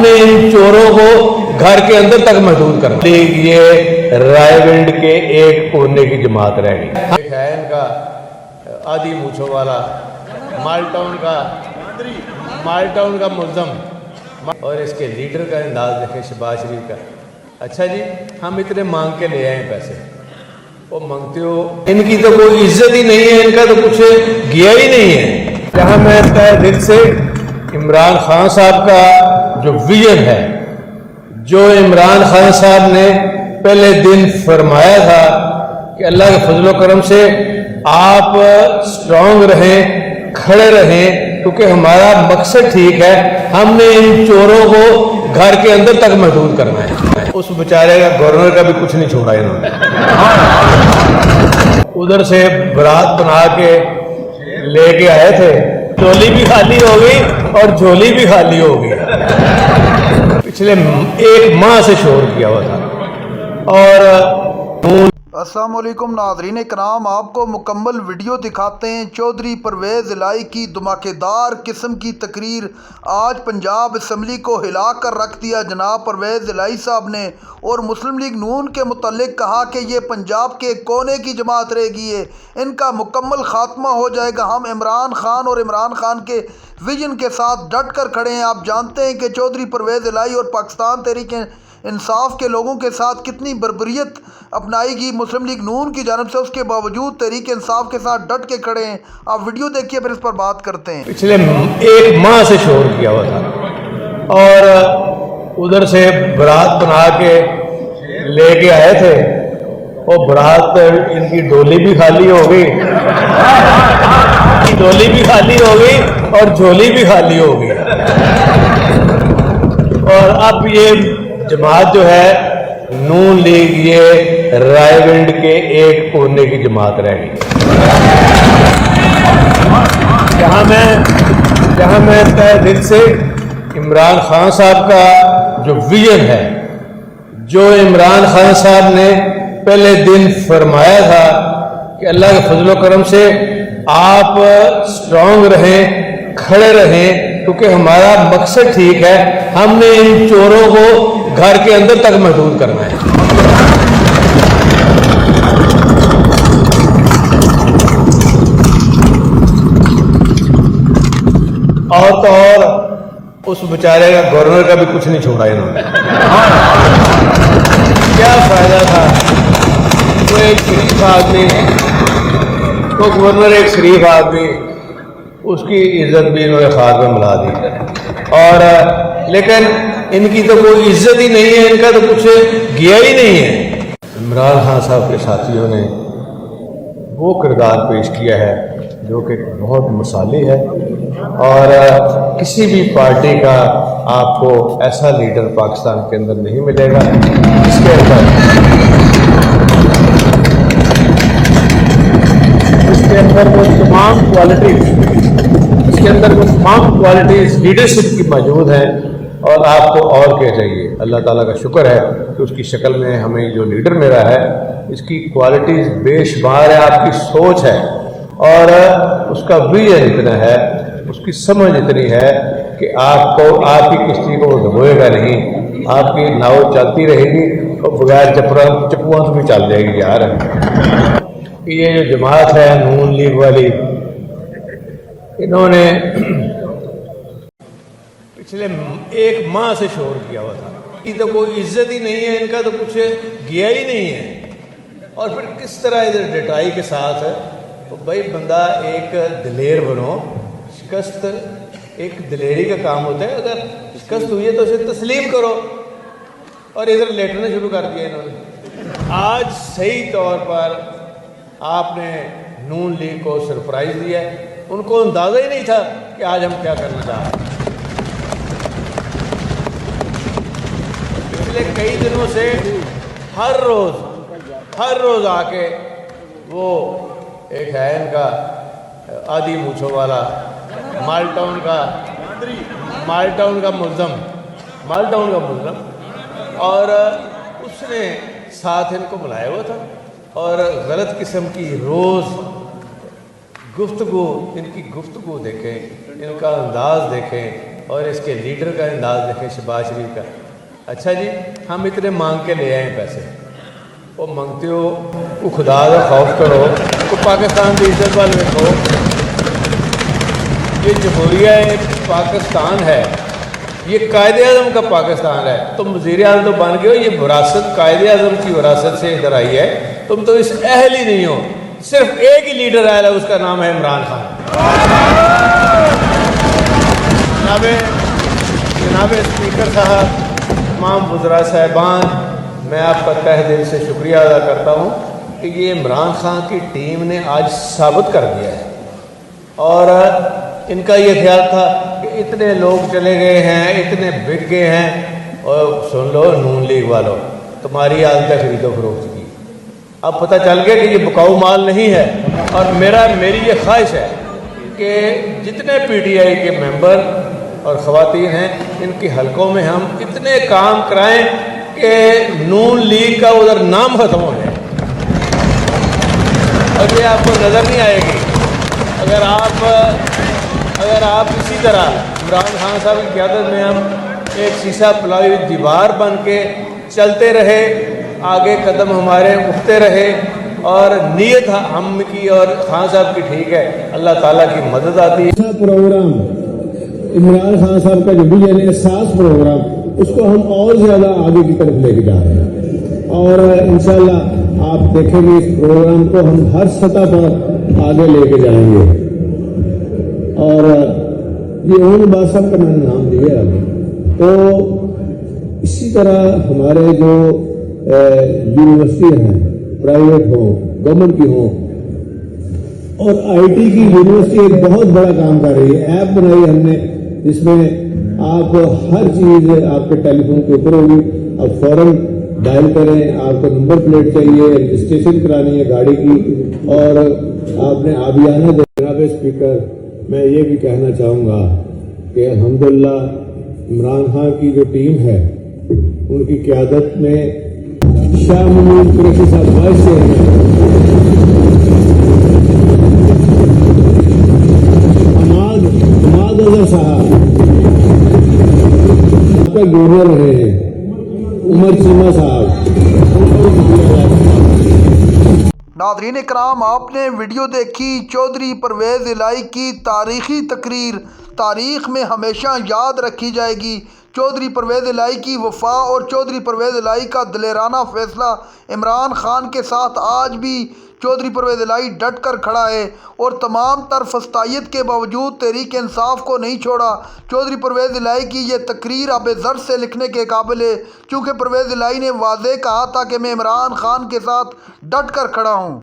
हमने इन चोरों को घर के अंदर तक महदूद करना। ये रायविंड के एक कोने की जमात रह गई। एक है इनका आदि मूछों वाला मालटाउन का मुल्ज़म, और इसके लीडर का अंदाज देखें शहबाज शरीफ का। अच्छा जी, हम इतने मांग के ले आए पैसे, वो मांगते हो, इनकी तो कोई इज्जत ही नहीं है, इनका तो कुछ गया ही नहीं है। जहाँ मैं तहे दिल से इमरान खान साहब का जो विजन है, जो इमरान खान साहब ने पहले दिन फरमाया था कि अल्लाह के फजल व करम से आप स्ट्रांग रहें, खड़े रहें, क्योंकि हमारा मकसद ठीक है, हमने इन चोरों को घर के अंदर तक महदूद करना है। उस बेचारे का गवर्नर का भी कुछ नहीं छोड़ा इन्होंने। उधर से बारात बना के लेके आए थे, टोली भी खाली हो गई और झोली भी खाली हो गई। पिछले एक माह से शोर किया हुआ था। और अस्सलाम वालेकुम नाज़रीन इकराम, आपको मुकम्मल वीडियो दिखाते हैं। चौधरी परवेज़ इलाही की धमाकेदार किस्म की तकरीर। आज पंजाब असम्बली को हिला कर रख दिया जनाब परवेज़ इलाही साहब ने, और मुस्लिम लीग नून के मुतल्लिक कहा कि ये पंजाब के कोने की जमात रहेगी, ये इनका मुकम्मल खात्मा हो जाएगा। हम इमरान खान और इमरान खान के विजन के साथ डट कर खड़े हैं। आप जानते हैं कि चौधरी परवेज़ इलाही और पाकिस्तान तहरीक इंसाफ के लोगों के साथ कितनी बर्बरियत अपनाई गई मुस्लिम लीग नून की जानब से, उसके बावजूद तहरीक इंसाफ के साथ डट के खड़े हैं। आप वीडियो देखिए, फिर इस पर बात करते हैं। पिछले एक माह से शोर किया हुआ था, और उधर से बारात बना के लेके आए थे, और बारात इनकी डोली भी खाली हो गई, डोली भी खाली हो गई और झोली भी खाली हो गई। और अब ये जमात जो है नून लीग, ये रायविंड के एक कोने की जमात रह गई। जहाँ मैं तहे दिल से इमरान खान साहब का जो विजन है, जो इमरान खान साहब ने पहले दिन फरमाया था कि अल्लाह के फजल व करम से आप स्ट्रांग रहें, खड़े रहें, क्योंकि हमारा मकसद ठीक है, हमने इन चोरों को घर के अंदर तक महदूद करना है। और तो और उस बेचारे का गवर्नर का भी कुछ नहीं छोड़ा इन्होंने। क्या फायदा था, वो एक शरीफ आदमी, तो गवर्नर एक शरीफ आदमी, उसकी इज्जत भी इन्होंने खाक में मिला दी। और लेकिन इनकी तो कोई इज्जत ही नहीं है, इनका तो कुछ गया ही नहीं है। इमरान खान साहब के साथियों ने वो किरदार पेश किया है जो कि बहुत मिसाली है, और किसी भी पार्टी का आपको ऐसा लीडर पाकिस्तान के अंदर नहीं मिलेगा इसके अंदर वो तमाम क्वालिटीज लीडरशिप की मौजूद हैं। और आपको और क्या चाहिए? अल्लाह ताला का शुक्र है कि उसकी शक्ल में हमें जो लीडर मेरा है, इसकी क्वालिटीज़ बेशुमार है, आपकी सोच है, और उसका विजन इतना है, उसकी समझ इतनी है कि आपकी किश्ती को डुबोएगा नहीं, आपकी नाव चलती रहेगी और बगैर चप्पुओं से भी चल जाएगी। यार, ये जो जमात है नून लीग वाली, इन्होंने पिछले एक माह से शोर किया हुआ था कि तो कोई इज्जत ही नहीं है, इनका तो कुछ गया ही नहीं है। और फिर किस तरह इधर डटाई के साथ है, तो भाई बंदा एक दिलेर बनो, शिकस्त एक दिलेरी का काम होता है, अगर शिकस्त हुई है तो उसे तस्लीम करो, और इधर लेटना शुरू कर दिया इन्होंने। आज सही तौर पर आपने नून लीग को सरप्राइज दिया है, उनको अंदाज़ा ही नहीं था कि आज हम क्या करना चाह रहे हैं। पिछले कई दिनों से हर रोज़ आके वो एक है इनका आदि मूछों वाला मालटाउन का मुल्ज़म, और उसने साथ इनको बुलाया हुआ था, और गलत किस्म की रोज़ गुफ्तगू, इनकी गुफ्तगू देखें, इनका अंदाज़ देखें, اور اس کے لیڈر کا انداز دیکھیں شہباز شریف کا. اچھا جی ہم اتنے مانگ کے لے آئے پیسے. وہ منگتے ہو وہ خدا کا خوف کرو, وہ پاکستان کی عزت وال دیکھو. یہ جمہوریہ پاکستان ہے, یہ قائد اعظم کا پاکستان ہے. تم وزیر اعظم تو بن گئے ہو, یہ وراثت قائد اعظم کی وراثت سے ادھر آئی ہے. تم تو اس اہل ہی نہیں ہو. صرف ایک ہی لیڈر آیا ہے, اس کا نام ہے عمران خان. جناب اسپیکر صاحب, تمام وزراء صاحبان, میں آپ کا تہ دل سے شکریہ ادا کرتا ہوں کہ یہ عمران خان کی ٹیم نے آج ثابت کر دیا ہے. اور ان کا یہ خیال تھا کہ اتنے لوگ چلے گئے ہیں, اتنے بک گئے ہیں, اور سن لو نون لیگ والوں, تمہاری عادت ہے خرید و فروخت کی. اب پتہ چل گیا کہ یہ بکاؤ مال نہیں ہے. اور میری یہ خواہش ہے کہ جتنے پی ٹی آئی کے ممبر اور خواتین ہیں, ان کی حلقوں میں ہم اتنے کام کرائیں کہ نون لیگ کا ادھر نام ختم ہو جائے. اور یہ آپ کو نظر نہیں آئے گی اگر آپ اسی طرح عمران خان صاحب کی قیادت میں ہم ایک شیشہ پلائی دیوار بن کے چلتے رہے, آگے قدم ہمارے اٹھتے رہے, اور نیت ہم کی اور خان صاحب کی ٹھیک ہے, اللہ تعالیٰ کی مدد آتی ہے. پروگرام عمران خان صاحب کا جو بھی احساس پروگرام, اس کو ہم اور زیادہ آگے کی طرف لے کے جا رہے ہیں. اور انشاءاللہ آپ دیکھیں گے اس پروگرام کو ہم ہر سطح پر آگے لے کے جائیں گے. اور یہ اون باز صاحب کا میں نے نام دیا ابھی. تو اسی طرح ہمارے جو یونیورسٹی ہیں, پرائیویٹ ہوں, گورنمنٹ کی ہوں, اور آئی ٹی کی یونیورسٹی ایک بہت بڑا کام کر رہی ہے. ایپ بنائی ہم نے جس میں آپ ہر چیز آپ کے ٹیلی فون کے اوپر ہوگی. آپ فوراً ڈائل کریں, آپ کو نمبر پلیٹ چاہیے, رجسٹریشن کرانی ہے گاڑی کی, اور آپ نے آبیانہ. جناب اسپیکر, میں یہ بھی کہنا چاہوں گا کہ الحمدللہ عمران خان کی جو ٹیم ہے, ان کی قیادت میں شاہ محمود قریشی صاحب وائس سے صاحب کا گورنر رہے ہیں, عمر چیمہ صاحب. ناظرین اکرام, آپ نے ویڈیو دیکھی چودھری پرویز الہی کی تاریخی تقریر. تاریخ میں ہمیشہ یاد رکھی جائے گی چودھری پرویز الہی کی وفا اور چودھری پرویز الہی کا دلیرانہ فیصلہ. عمران خان کے ساتھ آج بھی چودھری پرویز الہی ڈٹ کر کھڑا ہے, اور تمام تر فسطائیت کے باوجود تحریک انصاف کو نہیں چھوڑا. چودھری پرویز الہی کی یہ تقریر اب زر سے لکھنے کے قابل ہے, کیونکہ پرویز الہی نے واضح کہا تھا کہ میں عمران خان کے ساتھ ڈٹ کر کھڑا ہوں.